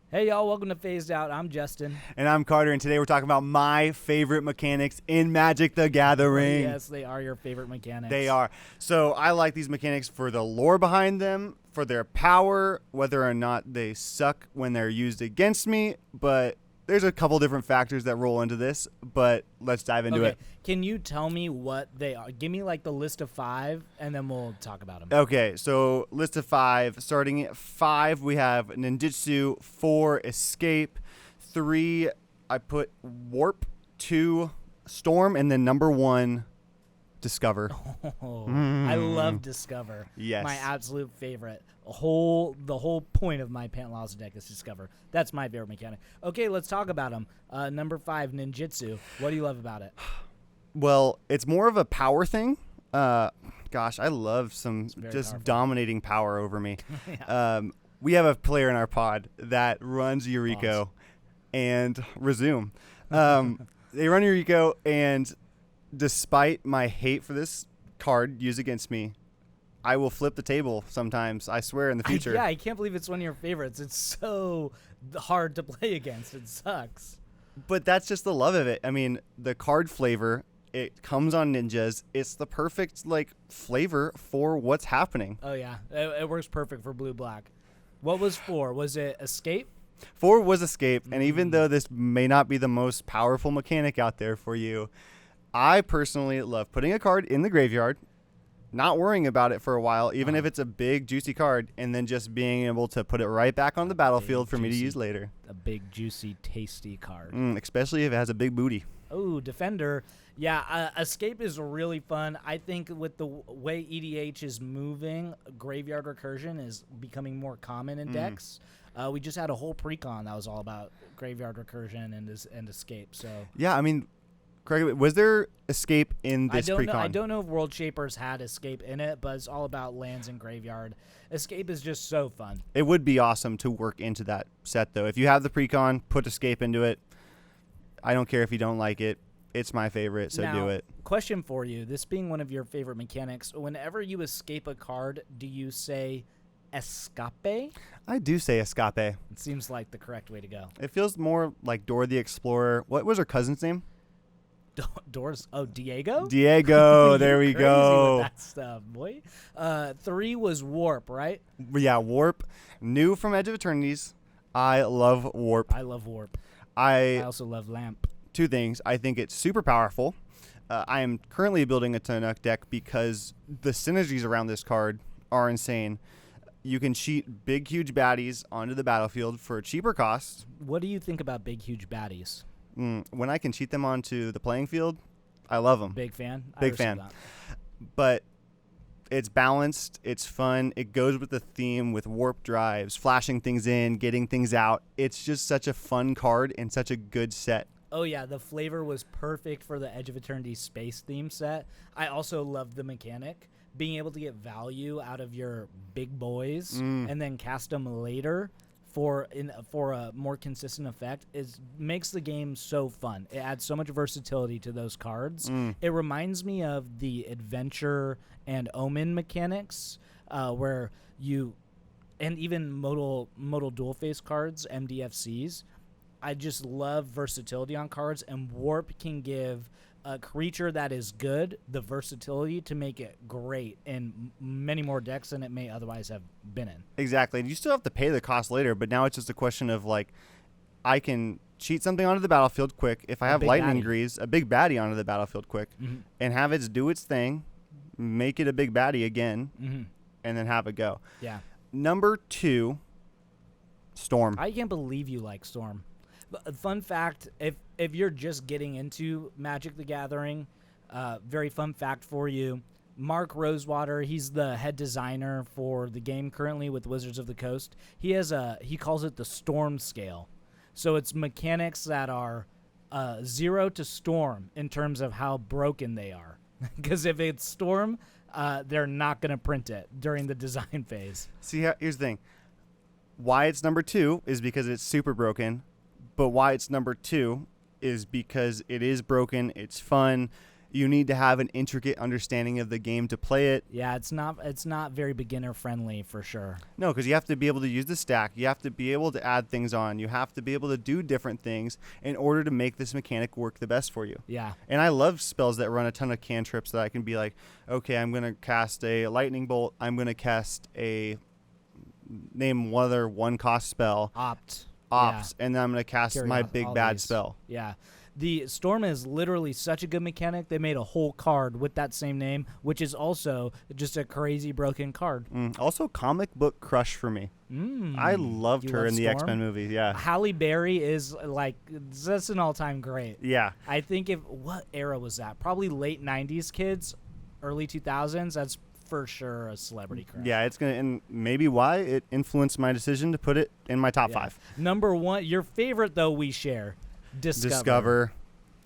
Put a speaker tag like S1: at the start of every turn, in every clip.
S1: Hey y'all, welcome to Phased Out. I'm Justin.
S2: And I'm Carter, and today we're talking about my favorite mechanics in Magic the Gathering.
S1: Yes, they are your favorite mechanics.
S2: They are. So I like these mechanics for the lore behind them, for their power, whether or not they suck when they're used against me, but there's a couple different factors that roll into this, but let's dive into it.
S1: Can you tell me what they are? Give me like the list of 5, and then we'll talk about them.
S2: Okay, so list of 5. Starting at 5, we have Ninjutsu, 4, Escape, 3, I put Warp, 2, Storm, and then number 1, Discover.
S1: I love Discover.
S2: Yes.
S1: My absolute favorite. The whole point of my Pantalosa deck is Discover. That's my favorite mechanic. Okay, let's talk about them. Number 5, Ninjutsu. What do you love about it?
S2: Well, it's more of a power thing. Gosh, I love some just
S1: powerful.
S2: dominating power over me.
S1: Yeah.
S2: We have a player in our pod that runs Yuriko and Resume. They run Yuriko, and despite my hate for this card used against me, I will flip the table sometimes, I swear, in the future.
S1: I can't believe it's one of your favorites. It's so hard to play against. It sucks.
S2: But that's just the love of it. I mean, the card flavor, it comes on ninjas. It's the perfect flavor for what's happening.
S1: Oh, yeah. It works perfect for blue-black. What was 4? Was it Escape?
S2: 4 was Escape, and even though this may not be the most powerful mechanic out there for you, I personally love putting a card in the graveyard, not worrying about it for a while, even if it's a big, juicy card, and then just being able to put it right back on the battlefield for me to use later.
S1: A big, juicy, tasty card.
S2: Especially if it has a big booty.
S1: Oh, Defender. Yeah, Escape is really fun. I think with the way EDH is moving, Graveyard Recursion is becoming more common in decks. We just had a whole precon that was all about Graveyard Recursion and Escape. So
S2: Yeah, I mean, Craig, was there Escape in this precon?
S1: I don't know if World Shapers had Escape in it, but it's all about lands and Graveyard. Escape is just so fun.
S2: It would be awesome to work into that set, though. If you have the precon, put Escape into it. I don't care if you don't like it. It's my favorite, so
S1: now,
S2: do it.
S1: Question for you. This being one of your favorite mechanics, whenever you escape a card, do you say escape?
S2: I do say Escape.
S1: It seems like the correct way to go.
S2: It feels more like Dora the Explorer. What was her cousin's name?
S1: Doors. Oh, Diego?
S2: Diego. There we
S1: Crazy
S2: go.
S1: with that stuff, boy. 3 was Warp, right?
S2: Yeah, Warp. New from Edge of Eternities. I love Warp.
S1: I love Warp.
S2: I
S1: also love Lamp.
S2: 2 things. I think it's super powerful. I am currently building a Tanuk deck because the synergies around this card are insane. You can cheat big, huge baddies onto the battlefield for a cheaper cost.
S1: What do you think about big, huge baddies?
S2: When I can cheat them onto the playing field, I love them.
S1: Big fan?
S2: Big fan. But it's balanced. It's fun. It goes with the theme with warp drives, flashing things in, getting things out. It's just such a fun card and such a good set.
S1: Oh, yeah. The flavor was perfect for the Edge of Eternity space theme set. I also loved the mechanic. Being able to get value out of your big boys and then cast them later for a more consistent effect makes the game so fun. It adds so much versatility to those cards. It reminds me of the Adventure and Omen mechanics where you – and even modal dual face cards, MDFCs. I just love versatility on cards, and Warp can give a creature that is good the versatility to make it great in many more decks than it may otherwise have been in.
S2: Exactly. And you still have to pay the cost later, but now it's just a question of I can cheat something onto the battlefield quick. If I have Lightning Greaves, a big baddie onto the battlefield quick, and have it do its thing, make it a big baddie again, and then have it go.
S1: Yeah.
S2: Number 2, Storm.
S1: I can't believe you like Storm. Fun fact, if you're just getting into Magic the Gathering, very fun fact for you, Mark Rosewater, he's the head designer for the game currently with Wizards of the Coast. He calls it the Storm scale. So it's mechanics that are 0 to Storm in terms of how broken they are. Because if it's Storm, they're not going to print it during the design phase.
S2: See, here's the thing. Why it's number 2 is because it's super broken. But why it's number 2 is because it is broken, it's fun, You need to have an intricate understanding of the game to play it.
S1: Yeah, it's not very beginner friendly for sure.
S2: No, because you have to be able to use the stack. You have to be able to add things on. You have to be able to do different things in order to make this mechanic work the best for you.
S1: Yeah.
S2: And I love spells that run a ton of cantrips that I can be like, okay, I'm going to cast a lightning bolt. I'm going to cast name one other one-cost spell.
S1: Opt.
S2: Yeah. And then I'm going to cast my big bad spell.
S1: Yeah. The Storm is literally such a good mechanic. They made a whole card with that same name, which is also just a crazy broken card.
S2: Also, comic book crush for me. I loved her in the X-Men movie. Yeah.
S1: Halle Berry is like, that's an all-time great.
S2: Yeah.
S1: I think what era was that? Probably late 90s kids, early 2000s. That's for sure a celebrity crush.
S2: Yeah, it's and maybe why it influenced my decision to put it in my top 5.
S1: Number 1, your favorite though we share.
S2: Discover.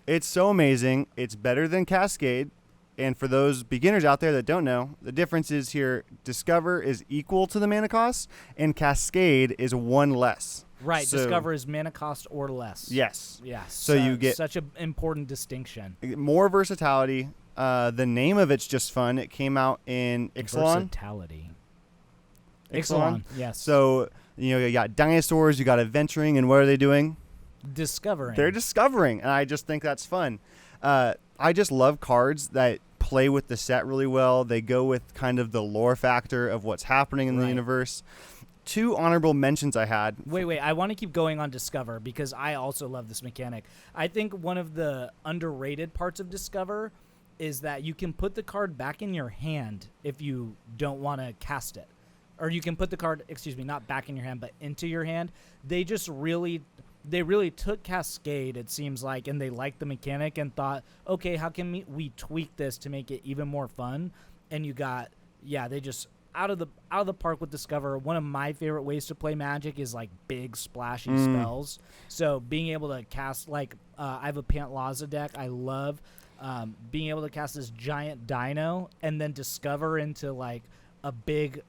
S2: It's so amazing. It's better than Cascade. And for those beginners out there that don't know, the difference is here, Discover is equal to the mana cost, and Cascade is 1 less.
S1: Right, so, Discover is mana cost or less.
S2: Yes.
S1: Yeah.
S2: So you get
S1: such an important distinction.
S2: More versatility. The name of it's just fun. It came out in Ixalan.
S1: Versatility. Ixalan, yes.
S2: So, you got dinosaurs, you got adventuring, and what are they doing?
S1: Discovering.
S2: They're discovering, and I just think that's fun. I just love cards that play with the set really well. They go with kind of the lore factor of what's happening in the universe. 2 honorable mentions I had.
S1: Wait. I want to keep going on Discover because I also love this mechanic. I think one of the underrated parts of Discover is that you can put the card back in your hand if you don't want to cast it. Or you can put the card, not back in your hand, but into your hand. They really took Cascade, it seems like, and they liked the mechanic and thought, okay, how can we tweak this to make it even more fun? And you got, they just out of the park with Discover. One of my favorite ways to play Magic is like big splashy spells. So being able to cast I have a Pantlaza deck. I love being able to cast this giant dino and then Discover into like a big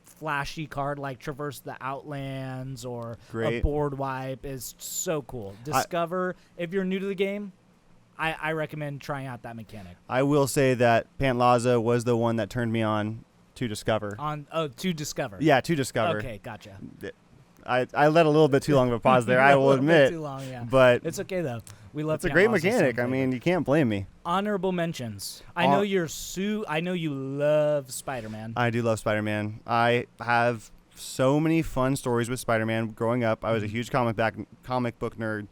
S1: flashy card like Traverse the Outlands or a board wipe is so cool. Discover, if you're new to the game, I recommend trying out that mechanic.
S2: I will say that Pantlaza was the one that turned me on to Discover.
S1: To Discover.
S2: Yeah, to Discover.
S1: Okay, gotcha.
S2: I let a little bit too long of a pause there, I will admit.
S1: Too long, yeah.
S2: But
S1: it's okay though. We love.
S2: It's a great mechanic. I mean, you can't blame me.
S1: Honorable mentions. I know I know you love Spider-Man.
S2: I do love Spider-Man. I have so many fun stories with Spider-Man growing up. I was a huge comic book nerd,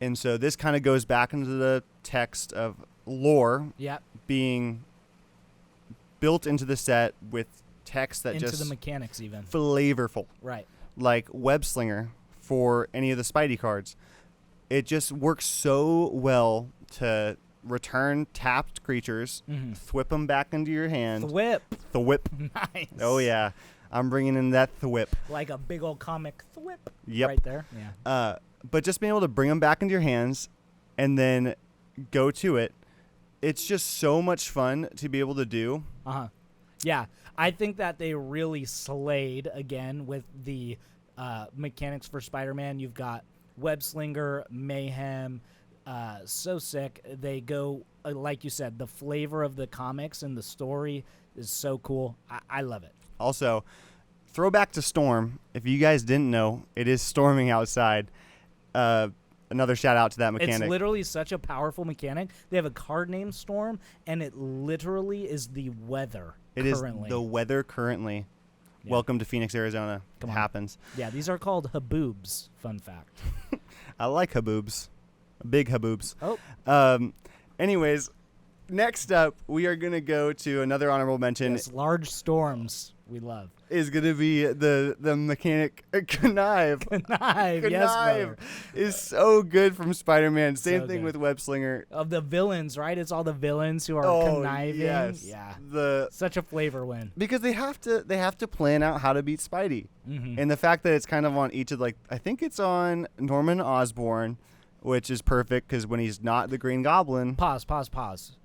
S2: and so this kind of goes back into the text of lore being built into the set with text that
S1: into the mechanics even
S2: flavorful.
S1: Right.
S2: Like Webslinger for any of the Spidey cards. It just works so well to return tapped creatures, thwip them back into your hand. Thwip.
S1: Nice.
S2: Oh, yeah. I'm bringing in that thwip.
S1: Like a big old comic thwip.
S2: Yep.
S1: Right there. Yeah.
S2: But just being able to bring them back into your hands and then go to it, it's just so much fun to be able to do.
S1: Yeah. I think that they really slayed, again, with the mechanics for Spider-Man. You've got Webslinger, Mayhem, so sick. They go, like you said, the flavor of the comics and the story is so cool. I love it.
S2: Also, throwback to Storm. If you guys didn't know, it is storming outside. Another shout out to that mechanic.
S1: It's literally such a powerful mechanic. They have a card named Storm, and it literally is the weather.
S2: It currently is the weather currently. Yeah. Welcome to Phoenix, Arizona. It happens.
S1: Yeah, these are called haboobs. Fun fact.
S2: I like haboobs. Big haboobs.
S1: Oh.
S2: Anyways, next up, we are going to go to another honorable mention.
S1: Yes, large storms we love.
S2: Is going to be the mechanic Connive.
S1: Connive, yes, brother.
S2: Is so good from Spider-Man. Same thing with Webslinger.
S1: Of the villains, right? It's all the villains who are conniving.
S2: Yes.
S1: Yeah. Such a flavor win.
S2: Because they have to plan out how to beat Spidey. And the fact that it's kind of on each of I think it's on Norman Osborn, which is perfect because when he's not the Green Goblin.
S1: Pause.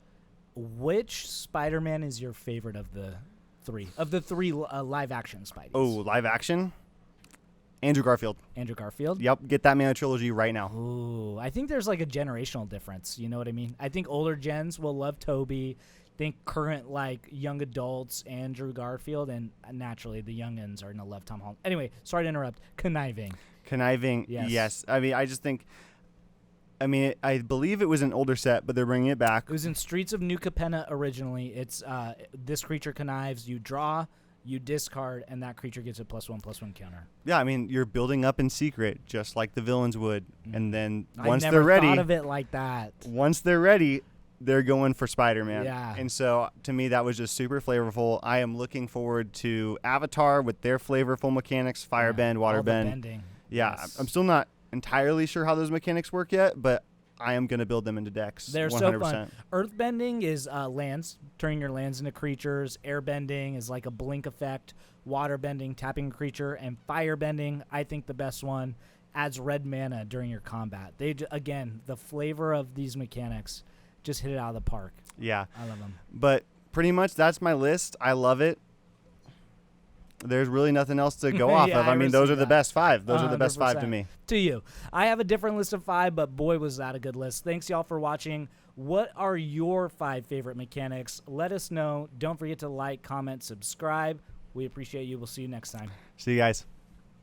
S1: Which Spider-Man is your favorite of the three? Of the three live action Spideys?
S2: Oh, live action? Andrew Garfield.
S1: Andrew Garfield.
S2: Yep, get that Mana trilogy right now.
S1: Ooh, I think there's like a generational difference. You know what I mean? I think older gens will love Toby. Think current like young adults, Andrew Garfield, and naturally the youngins are gonna love Tom Holland. Anyway, sorry to interrupt. Conniving.
S2: Yes. I mean, I just think. I believe it was an older set, but they're bringing it back.
S1: It was in Streets of New Capenna originally. It's this creature connives. You draw, you discard, and that creature gets a +1/+1 counter.
S2: Yeah, I mean, you're building up in secret, just like the villains would. And then once
S1: I
S2: they're ready,
S1: never thought of it like that.
S2: Once they're ready, they're going for Spider-Man.
S1: Yeah.
S2: And so, to me, that was just super flavorful. I am looking forward to Avatar with their flavorful mechanics, Firebend,
S1: all the
S2: Waterbend.
S1: bending.
S2: Yeah,
S1: Yes.
S2: I'm still not entirely sure how those mechanics work yet, but I am going to build them into decks.
S1: They're
S2: 100%.
S1: so fun. Earthbending is lands, turning your lands into creatures. Airbending is like a blink effect. Waterbending, tapping a creature. And firebending, I think the best one, adds red mana during your combat. Again, the flavor of these mechanics just hit it out of the park.
S2: Yeah.
S1: I love them.
S2: But pretty much that's my list. I love it. There's really nothing else to go off
S1: Yeah,
S2: of.
S1: I
S2: I mean,
S1: received
S2: those are the
S1: that.
S2: best 5. Those are the best 5 to
S1: 100%.
S2: me.
S1: To you. I have a different list of 5, but boy, was that a good list. Thanks, y'all, for watching. What are your 5 favorite mechanics? Let us know. Don't forget to like, comment, subscribe. We appreciate you. We'll see you next time.
S2: See you guys.